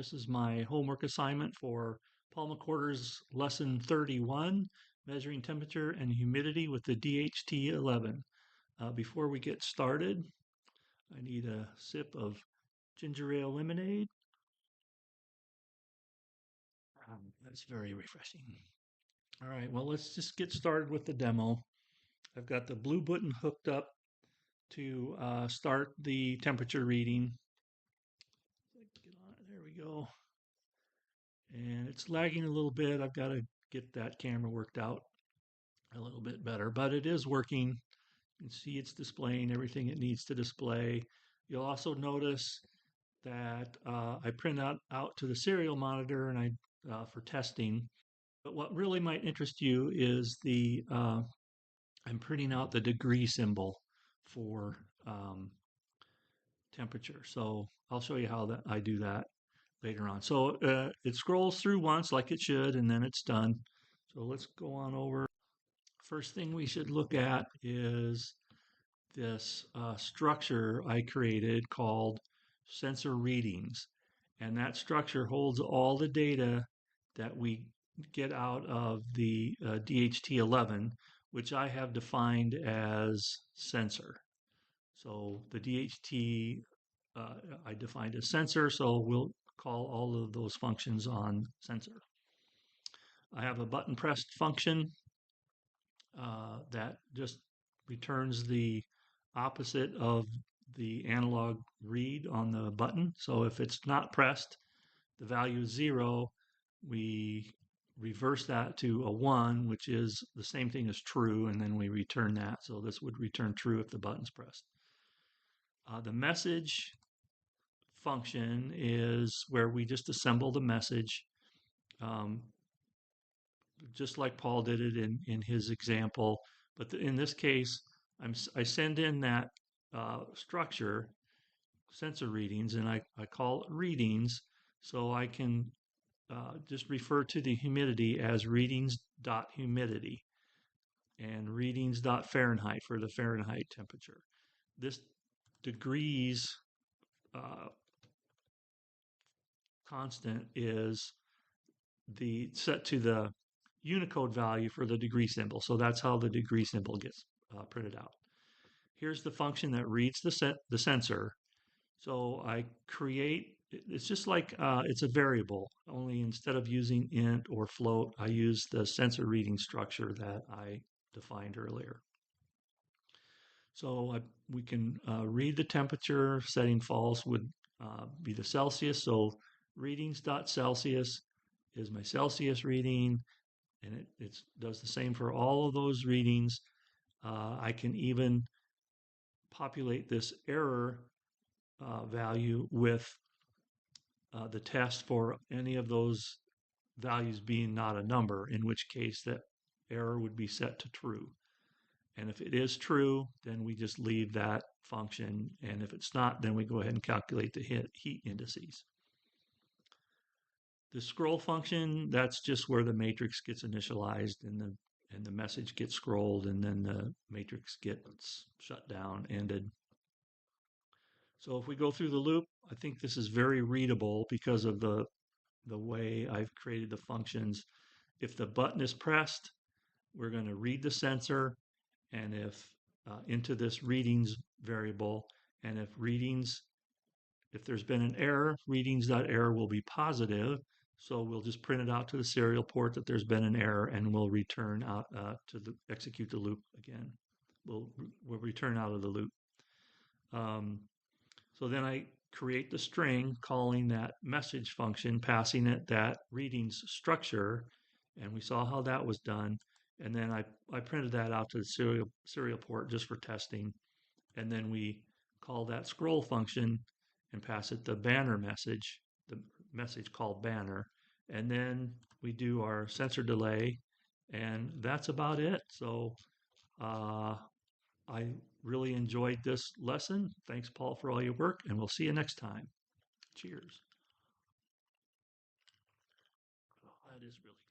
This is my homework assignment for Paul McWhorter's lesson 31, measuring temperature and humidity with the DHT11. Before we get started, I need a sip of ginger ale lemonade. That's very refreshing. All right, well, let's just get started with the demo. I've got the blue button hooked up to start the temperature reading. Get on it. There we go. And it's lagging a little bit. I've got to get that camera worked out a little bit better, but it is working. You can see it's displaying everything it needs to display. You'll also notice that I print out to the serial monitor and for testing. But what really might interest you is I'm printing out the degree symbol for temperature. So I'll show you how I do that later on. So it scrolls through once like it should, and then it's done. So let's go on over. First thing we should look at is this structure I created called sensor readings. And that structure holds all the data that we get out of the DHT11, which I have defined as sensor. So the DHT I defined as sensor, so we'll call all of those functions on sensor. I have a button pressed function that just returns the opposite of the analog read on the button. So if it's not pressed, the value is 0. We reverse that to a 1, which is the same thing as true, and then we return that. So this would return true if the button's pressed. The message function is where we just assemble the message, just like Paul did it in his example. But in this case, I send in that structure, sensor readings, and I call it readings, so I can just refer to the humidity as readings.humidity and readings.Fahrenheit for the Fahrenheit temperature. This degrees constant is set to the Unicode value for the degree symbol. So that's how the degree symbol gets printed out. Here's the function that reads the sensor. So I create, it's just like it's a variable, only instead of using int or float, I use the sensor reading structure that I defined earlier. So we can read the temperature. Setting false would be the Celsius. So readings.Celsius is my Celsius reading, and it does the same for all of those readings. I can even populate this error value with the test for any of those values being not a number, in which case that error would be set to true. And if it is true, then we just leave that function. And if it's not, then we go ahead and calculate the heat indices. The scroll function, that's just where the matrix gets initialized and the message gets scrolled, and then the matrix gets shut down, ended. So if we go through the loop, I think this is very readable because of the way I've created the functions. If the button is pressed, we're going to read the sensor, and if into this readings variable, and if there's been an error, readings.error will be positive. So we'll just print it out to the serial port that there's been an error, and we'll return out execute the loop again. We'll return out of the loop. So then I create the string calling that message function, passing it that readings structure, and we saw how that was done. And then I printed that out to the serial port just for testing. And then we call that scroll function and pass it the banner message, the message called banner. And then we do our sensor delay, and that's about it. So I really enjoyed this lesson. Thanks, Paul, for all your work, and we'll see you next time. Cheers. Oh, that is really